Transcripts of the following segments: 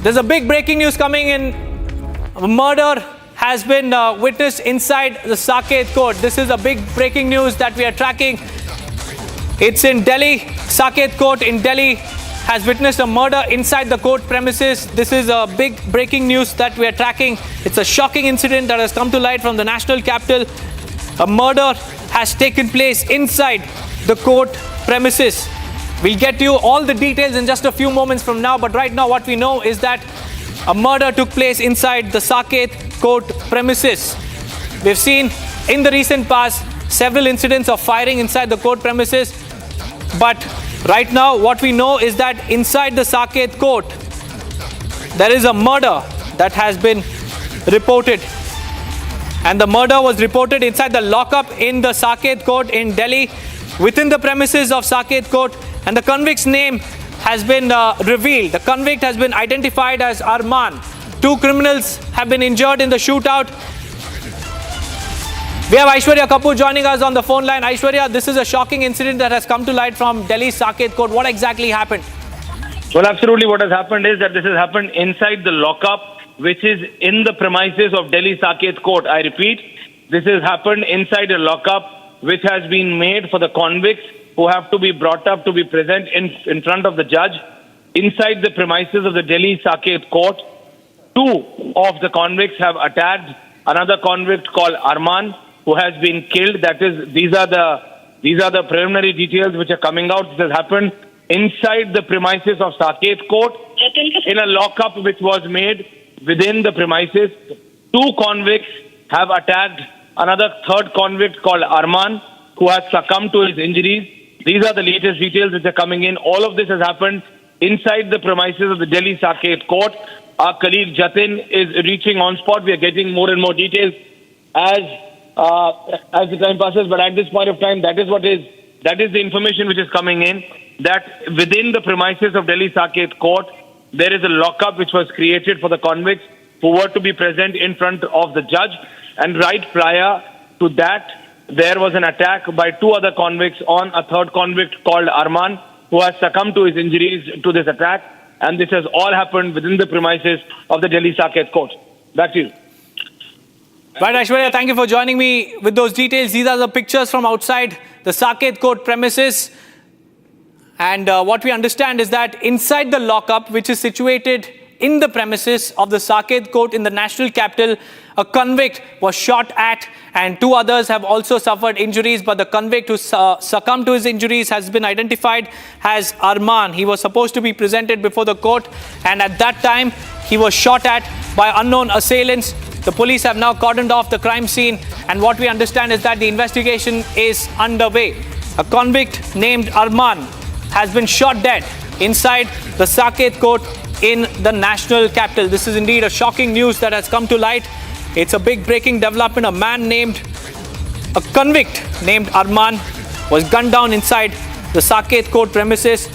There's a big breaking news coming in. A murder has been witnessed inside the Saket Court. This is a big breaking news that we are tracking. It's in Delhi. Saket Court in Delhi has witnessed a murder inside the court premises. This is a big breaking news that we are tracking. It's a shocking incident that has come to light from the national capital. A murder has taken place inside the court premises. We'll get you all the details in just a few moments from now, but right now what we know is that a murder took place inside the Saket Court premises. We've seen in the recent past several incidents of firing inside the court premises, but right now what we know is that inside the Saket Court there is a murder that has been reported, and the murder was reported inside the lockup in the Saket Court in Delhi, within the premises of Saket Court, and the convict's name has been revealed. The convict has been identified as Arman. Two criminals have been injured in the shootout. We have Aishwarya Kapoor joining us on the phone line. Aishwarya, this is a shocking incident that has come to light from Delhi Saket Court. What exactly happened? Well, absolutely what has happened is that this has happened inside the lockup, which is in the premises of Delhi Saket Court. I repeat, this has happened inside a lockup which has been made for the convicts who have to be brought up to be present in front of the judge. Inside the premises of the Delhi Saket Court, two of the convicts have attacked another convict called Arman, who has been killed. That is, these are the preliminary details which are coming out. This has happened inside the premises of Saket Court in a lockup which was made within the premises. Two convicts have attacked another third convict called Arman, who has succumbed to his injuries. These are the latest details which are coming in. All of this has happened inside the premises of the Delhi Saket Court. Our colleague Jatin is reaching on spot. We are getting more and more details as the time passes. But at this point of time, that is the information which is coming in, that within the premises of Delhi Saket Court, there is a lockup which was created for the convicts who were to be present in front of the judge. And right prior to that, there was an attack by two other convicts on a third convict called Arman, who has succumbed to his injuries to this attack. And this has all happened within the premises of the Delhi Saket Court. Back to you. Right, Aishwarya, thank you for joining me with those details. These are the pictures from outside the Saket Court premises. And what we understand is that inside the lockup, which is situated in the premises of the Saket Court in the national capital, a convict was shot at and two others have also suffered injuries. But the convict who succumbed to his injuries has been identified as Arman. He was supposed to be presented before the court, and at that time he was shot at by unknown assailants. The police have now cordoned off the crime scene, and what we understand is that the investigation is underway. A convict named Arman has been shot dead inside the Saket Court in the national capital. This is indeed a shocking news that has come to light. It's a big breaking development. A convict named Arman was gunned down inside the Saket Court premises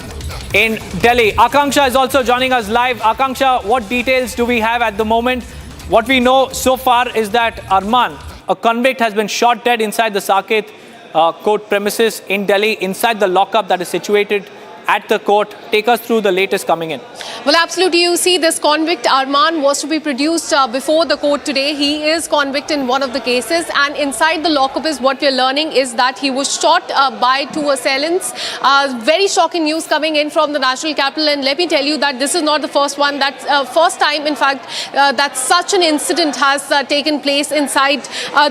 in Delhi. Akanksha is also joining us live. Akanksha, what details do we have at the moment? What we know so far is that Arman, a convict, has been shot dead inside the Saket Court premises in Delhi, inside the lockup that is situated at the court. Take us through the latest coming in. Well, absolutely. You see, this convict Arman was to be produced before the court today. He is convict in one of the cases, and inside the lockup is what we're learning is that he was shot by two assailants. Very shocking news coming in from the national capital, and let me tell you that this is not the first one. That's first time, in fact, that such an incident has taken place inside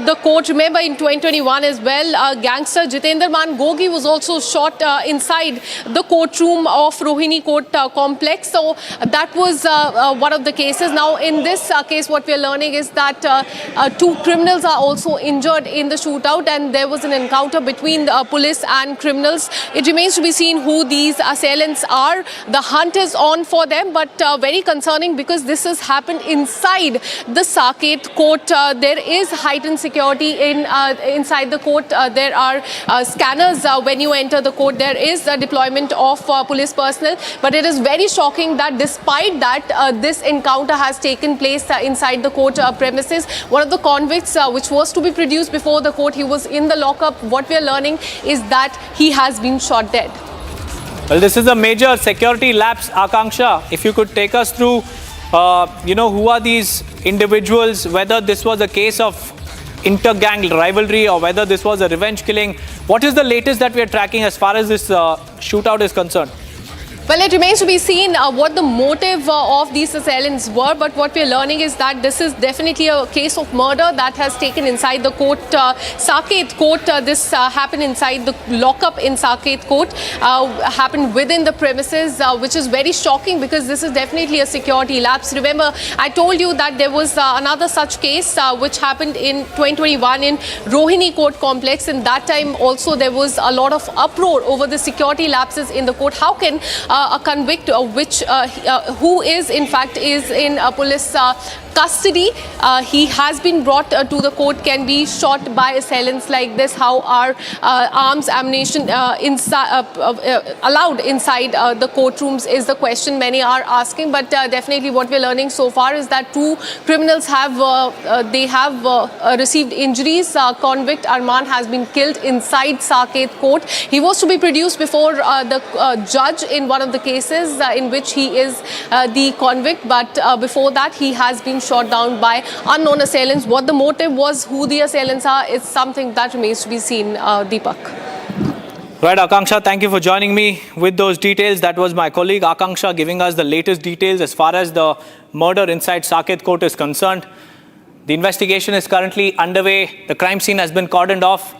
the court. Remember, in 2021 as well, gangster Jitendra Man Gogi was also shot inside the courtroom of Rohini Court complex. So that was one of the cases. Now, in this case, what we are learning is that two criminals are also injured in the shootout, and there was an encounter between the police and criminals. It remains to be seen who these assailants are. The hunt is on for them, but very concerning because this has happened inside the Saket Court. There is heightened security inside the court. There are scanners when you enter the court. There is a deployment of police personnel, but it is very shocking that despite that, this encounter has taken place inside the court premises. One of the convicts, which was to be produced before the court, he was in the lockup. What we are learning is that he has been shot dead. Well, this is a major security lapse, Akanksha. If you could take us through who are these individuals, whether this was a case of inter-gang rivalry or whether this was a revenge killing. What is the latest that we are tracking as far as this shootout is concerned? Well, it remains to be seen what the motive of these assailants were, but what we're learning is that this is definitely a case of murder that has taken inside the court, Saket Court. This happened inside the lockup in Saket Court, happened within the premises, which is very shocking because this is definitely a security lapse. Remember, I told you that there was another such case which happened in 2021 in Rohini Court Complex, and that time also there was a lot of uproar over the security lapses in the court. How can a convict who is in fact is in police custody, he has been brought to the court, can be shot by assailants like this? How are arms, ammunition allowed inside the courtrooms is the question many are asking. But definitely what we're learning so far is that two criminals have received injuries. Convict Arman has been killed inside Saket Court. He was to be produced before the judge in one of the cases in which he is the convict, but before that he has been shot down by unknown assailants. What the motive was, who the assailants are, is something that remains to be seen, Deepak. Right, Akanksha, thank you for joining me with those details. That was my colleague Akanksha giving us the latest details as far as the murder inside Saket Court is concerned. The investigation is currently underway. The crime scene has been cordoned off.